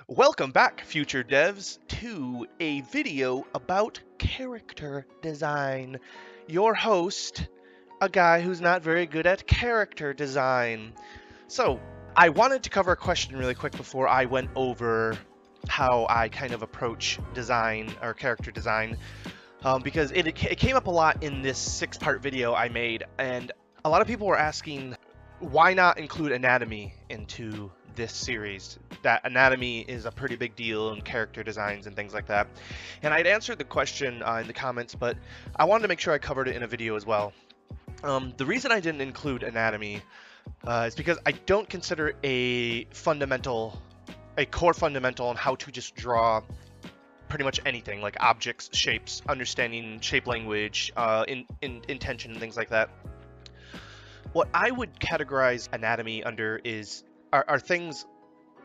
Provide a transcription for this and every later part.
Welcome back, future devs, to a video about character design. Your host, a guy who's not very good at character design. So, I wanted to cover a question really quick before I went over how I kind of approach design or character design, because it came up a lot in this 6-part video I made, and a lot of people were asking why not include anatomy into this series. That anatomy is a pretty big deal in character designs and things like that. And I'd answered the question in the comments, but I wanted to make sure I covered it in a video as well. The reason I didn't include anatomy is because I don't consider it a core fundamental on how to just draw pretty much anything, like objects, shapes, understanding shape language, intention, and things like that. What I would categorize anatomy under are things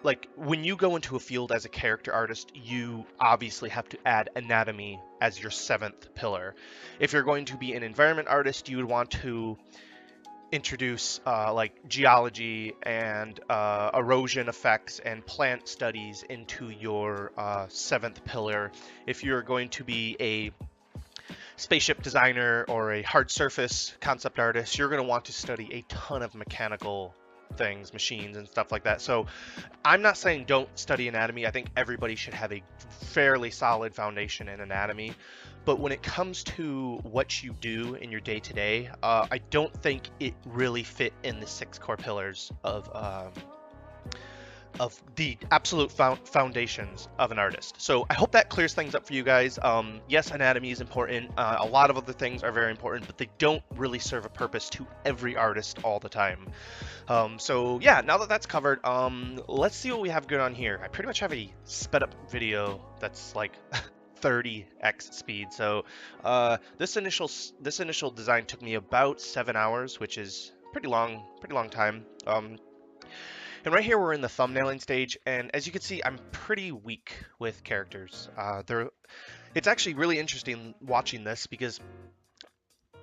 like when you go into a field as a character artist, you obviously have to add anatomy as your 7th pillar. If you're going to be an environment artist, you would want to introduce like geology and erosion effects and plant studies into your 7th pillar. If you're going to be a spaceship designer or a hard surface concept artist, you're going to want to study a ton of mechanical things, machines and stuff like that. So I'm not saying don't study anatomy. I think everybody should have a fairly solid foundation in anatomy. But when it comes to what you do in your day-to-day, I don't think it really fit in the 6 core pillars of the absolute foundations of an artist. So I hope that clears things up for you guys. Yes, anatomy is important. A lot of other things are very important, but they don't really serve a purpose to every artist all the time. So yeah, now that that's covered, let's see what we have good on here. I pretty much have a sped up video that's like 30x speed. So this initial design took me about 7 hours, which is pretty long time. And right here we're in the thumbnailing stage, and as you can see, I'm pretty weak with characters. It's actually really interesting watching this because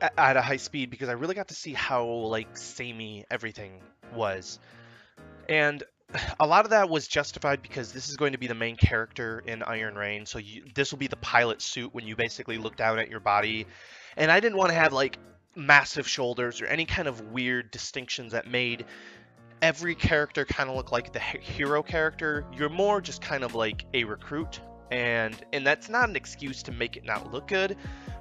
at a high speed, because I really got to see how like samey everything was. And a lot of that was justified because this is going to be the main character in Iron Rain, so this will be the pilot suit when you basically look down at your body. And I didn't want to have like massive shoulders or any kind of weird distinctions that made every character kind of look like the hero character. You're more just kind of like a recruit, and that's not an excuse to make it not look good,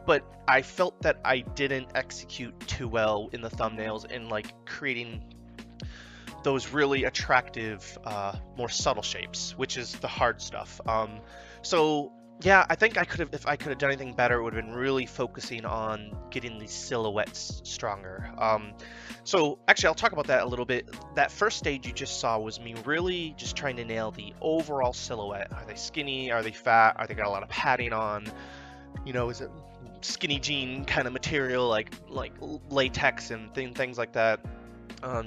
but I felt that I didn't execute too well in the thumbnails in like creating those really attractive, more subtle shapes, which is the hard stuff. So yeah, I think if I could have done anything better, it would have been really focusing on getting these silhouettes stronger. So actually, I'll talk about that a little bit. That first stage you just saw was me really just trying to nail the overall silhouette. Are they skinny? Are they fat? Are they got a lot of padding on? You know, is it skinny jean kind of material, like latex and things like that?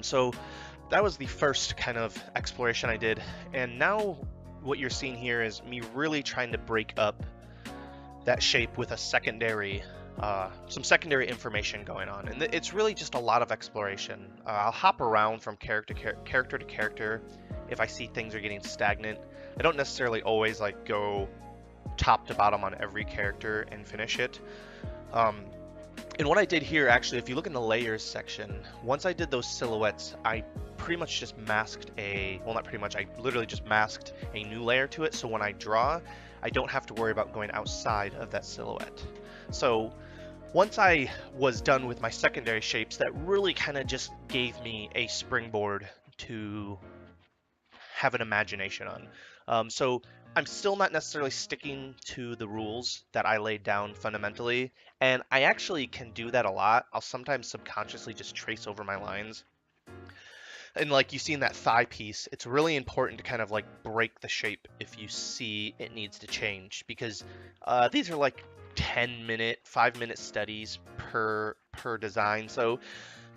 So that was the first kind of exploration I did, and now what you're seeing here is me really trying to break up that shape with a some secondary information going on, and it's really just a lot of exploration. I'll hop around from character to character if I see things are getting stagnant. I don't necessarily always like go top to bottom on every character and finish it. And what I did here, actually, if you look in the layers section, once I did those silhouettes, I pretty much just masked I literally just masked a new layer to it, so when I draw, I don't have to worry about going outside of that silhouette. So once I was done with my secondary shapes, that really kind of just gave me a springboard to have an imagination on. So I'm still not necessarily sticking to the rules that I laid down fundamentally, and I actually can do that a lot. I'll sometimes subconsciously just trace over my lines. And like you see in that thigh piece, it's really important to kind of like break the shape if you see it needs to change, because these are like 10-minute, 5-minute studies per design. So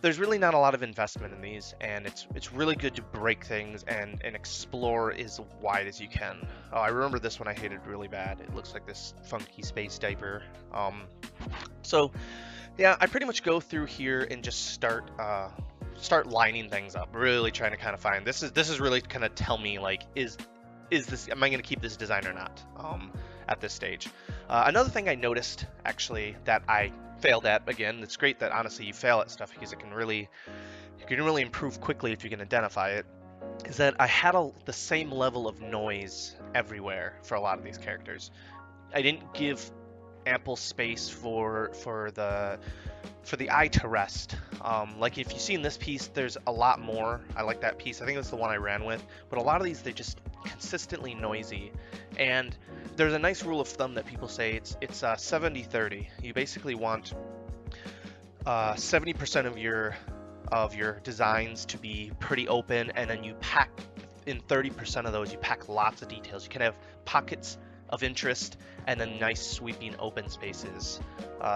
there's really not a lot of investment in these, and it's really good to break things and explore as wide as you can. Oh, I remember this one I hated really bad. It looks like this funky space diaper. So yeah, I pretty much go through here and just start lining things up, really trying to kind of find this is really kind of tell me like is am I going to keep this design or not at this stage. Another thing I noticed actually that I failed at, again, it's great that honestly you fail at stuff because you can really improve quickly if you can identify it, is that I had the same level of noise everywhere for a lot of these characters. I didn't give ample space for the eye to rest. Like if you see in this piece, there's a lot more. I like that piece. I think that's the one I ran with. But a lot of these, they're just consistently noisy. And there's a nice rule of thumb that people say it's 70-30. You basically want 70% of your designs to be pretty open, and then you pack in 30% of those, you pack lots of details. You can have pockets of interest and then nice sweeping open spaces.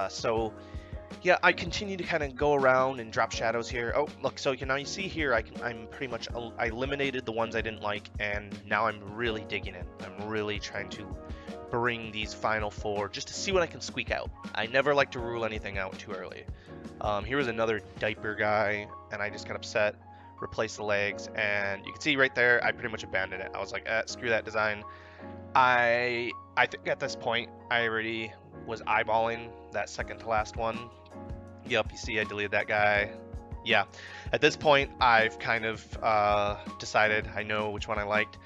So yeah, I continue to kind of go around and drop shadows here. Oh, look, so now you see here, I'm pretty much, I eliminated the ones I didn't like, and now I'm really digging in. I'm really trying to bring these final 4 just to see what I can squeak out. I never like to rule anything out too early. Here was another diaper guy, and I just got upset, replaced the legs, and you can see right there, I pretty much abandoned it. I was like, screw that design. I think at this point, I already was eyeballing that second to last one. Yep, you see I deleted that guy. Yeah, at this point, I've kind of decided I know which one I liked,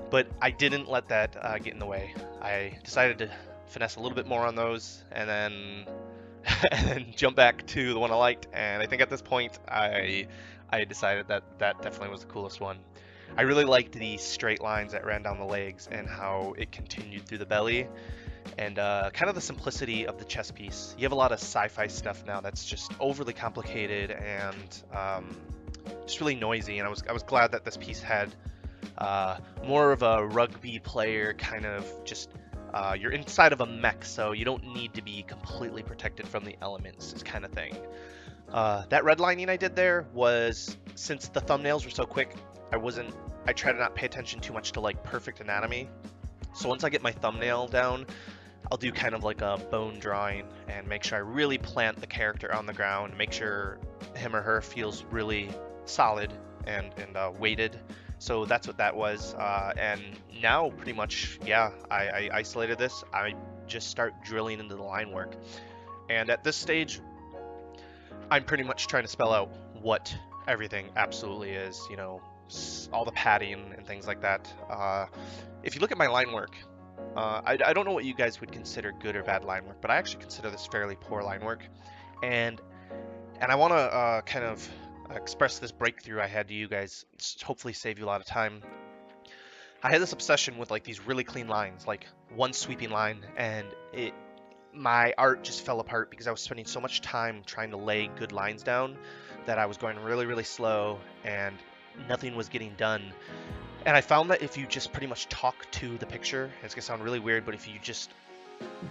but I didn't let that get in the way. I decided to finesse a little bit more on those, and then and then jump back to the one I liked, and I think at this point, I decided that definitely was the coolest one. I really liked the straight lines that ran down the legs and how it continued through the belly, and kind of the simplicity of the chest piece. You have a lot of sci-fi stuff now that's just overly complicated and just really noisy, and I was glad that this piece had more of a rugby player kind of just you're inside of a mech, so you don't need to be completely protected from the elements, this kind of thing. That redlining I did there was, since the thumbnails were so quick, I try to not pay attention too much to like perfect anatomy. So once I get my thumbnail down, I'll do kind of like a bone drawing and make sure I really plant the character on the ground, make sure him or her feels really solid and weighted. So that's what that was. And now pretty much, yeah, I isolated this. I just start drilling into the line work. And at this stage, I'm pretty much trying to spell out what everything absolutely is, you know, all the padding and things like that. If you look at my line work, I don't know what you guys would consider good or bad line work, but I actually consider this fairly poor line work. And I want to kind of express this breakthrough I had to you guys, hopefully save you a lot of time. I had this obsession with like these really clean lines, like one sweeping line, and my art just fell apart because I was spending so much time trying to lay good lines down that I was going really, really slow and nothing was getting done. And I found that if you just pretty much talk to the picture, it's gonna sound really weird, but if you just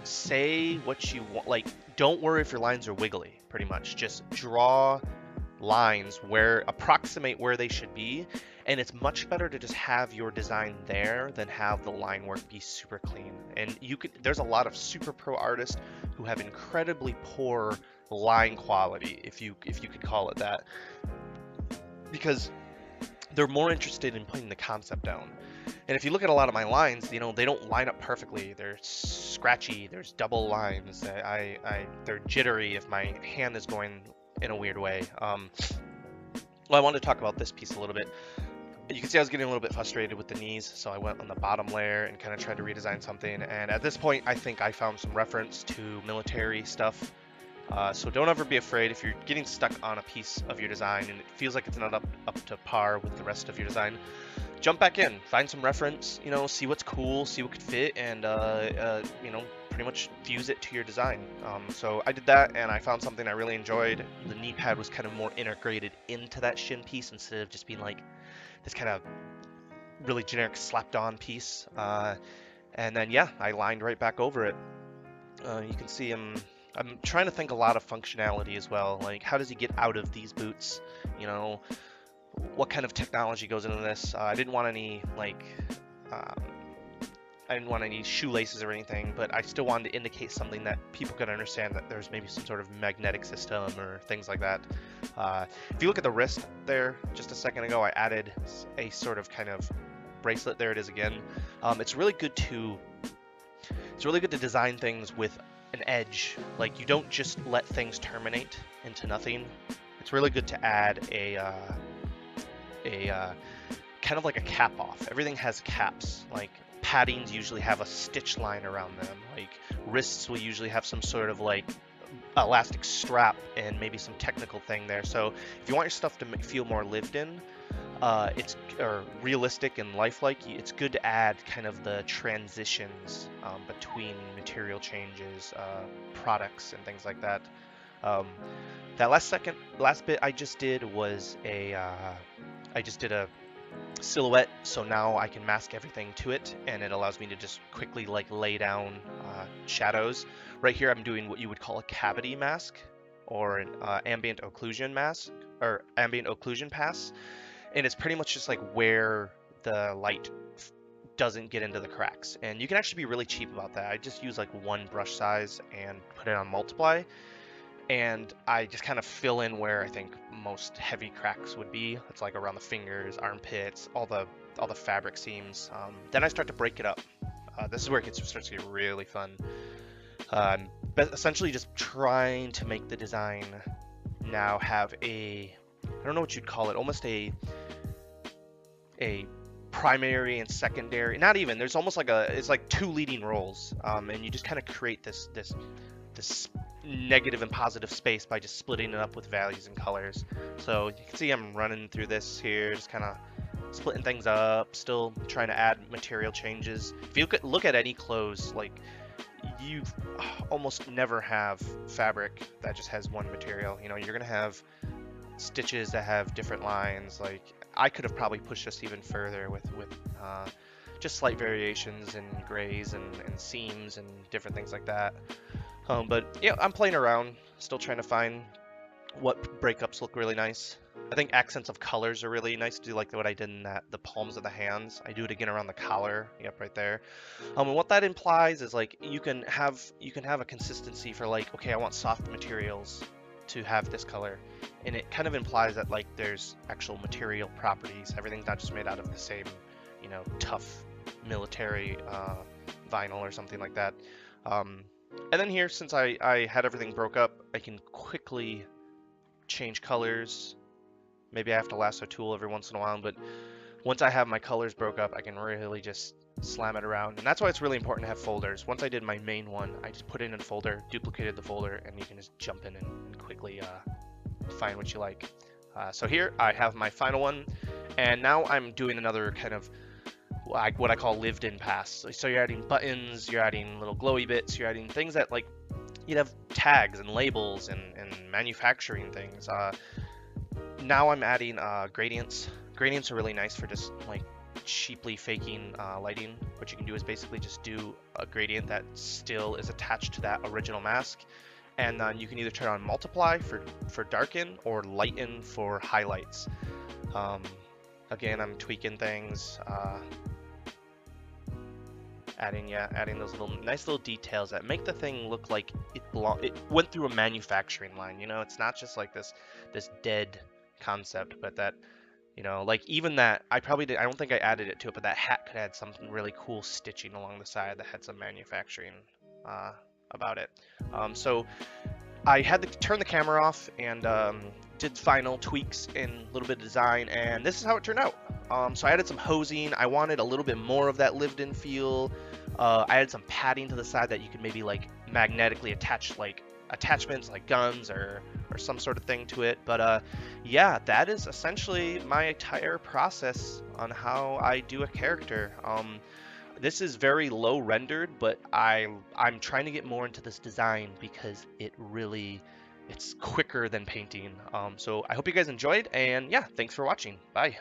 say what you want, like, don't worry if your lines are wiggly, pretty much. Just draw lines where approximate where they should be, and it's much better to just have your design there than have the line work be super clean. And there's a lot of super pro artists who have incredibly poor line quality, if you could call it that, because they're more interested in putting the concept down. And if you look at a lot of my lines, you know, they don't line up perfectly. They're scratchy. There's double lines. They're jittery if my hand is going in a weird way. Well, I wanted to talk about this piece a little bit. You can see I was getting a little bit frustrated with the knees, so I went on the bottom layer and kind of tried to redesign something. And at this point, I think I found some reference to military stuff. So don't ever be afraid if you're getting stuck on a piece of your design and it feels like it's not up to par with the rest of your design. Jump back in, find some reference, you know, see what's cool, see what could fit, and you know, pretty much fuse it to your design. So I did that, and I found something I really enjoyed. The knee pad was kind of more integrated into that shin piece instead of just being like this kind of really generic slapped on piece. And then yeah, I lined right back over it. You can see I'm trying to think a lot of functionality as well, like how does he get out of these boots, you know, what kind of technology goes into this. I didn't want any like I didn't want any shoelaces or anything, but I still wanted to indicate something that people could understand, that there's maybe some sort of magnetic system or things like that. If you look at the wrist there just a second ago, I added a sort of kind of bracelet. There it is again. It's really good to design things with an edge. Like, you don't just let things terminate into nothing. It's really good to add a kind of like a cap off. Everything has caps. Like, paddings usually have a stitch line around them. Like, wrists will usually have some sort of like elastic strap and maybe some technical thing there. So if you want your stuff to feel more lived in, it's or realistic and lifelike, it's good to add kind of the transitions between material changes, products, and things like that. That last bit I just did was I just did a silhouette, so now I can mask everything to it, and it allows me to just quickly like lay down shadows. Right here I'm doing what you would call a cavity mask, or an ambient occlusion mask, or ambient occlusion pass, and it's pretty much just like where the light doesn't get into the cracks. And you can actually be really cheap about that. I just use like one brush size and put it on multiply, and I just kind of fill in where I think most heavy cracks would be. It's like around the fingers, armpits, all the fabric seams. Then I start to break it up. This is where it starts to get really fun. But essentially just trying to make the design now have I don't know what you'd call it, almost a primary and secondary. Not even. There's almost like it's like two leading roles, and you just kind of create this negative and positive space by just splitting it up with values and colors. So you can see I'm running through this here, just kind of splitting things up, still trying to add material changes. If you look at any clothes, like, you almost never have fabric that just has one material. You know, you're gonna have stitches that have different lines. Like, I could have probably pushed this even further with just slight variations in grays and seams and different things like that. But yeah, I'm playing around, still trying to find what breakups look really nice. I think accents of colors are really nice to do, like what I did in the palms of the hands. I do it again around the collar, yep, right there. And what that implies is like you can have a consistency for like, okay, I want soft materials to have this color, and it kind of implies that like there's actual material properties. Everything's not just made out of the same, you know, tough military vinyl or something like that. And then here, since I had everything broke up, I can quickly change colors. Maybe I have to lasso tool every once in a while, but once I have my colors broke up, I can really just slam it around. And that's why it's really important to have folders. Once I did my main one, I just put it in a folder, duplicated the folder, and you can just jump in and quickly find what you like. So here I have my final one, and now I'm doing another kind of what I call lived-in pass. So you're adding buttons, you're adding little glowy bits, you're adding things that like you'd have tags and labels and manufacturing things. Now I'm adding gradients. Gradients are really nice for just like cheaply faking lighting. What you can do is basically just do a gradient that still is attached to that original mask, and then you can either turn on multiply for darken or lighten for highlights. Again, I'm tweaking things, adding those nice little details that make the thing look like it went through a manufacturing line. You know, it's not just like this dead concept, but that, you know, like even that I don't think I added it to it, but that hat could add some really cool stitching along the side that had some manufacturing about it. So I had to turn the camera off and did final tweaks and a little bit of design, and this is how it turned out. So I added some hosing. I wanted a little bit more of that lived-in feel. I added some padding to the side that you could maybe like magnetically attach like attachments like guns or some sort of thing to it. But yeah, that is essentially my entire process on how I do a character. This is very low rendered, but I'm trying to get more into this design because it's quicker than painting. So I hope you guys enjoyed, and yeah, thanks for watching. Bye.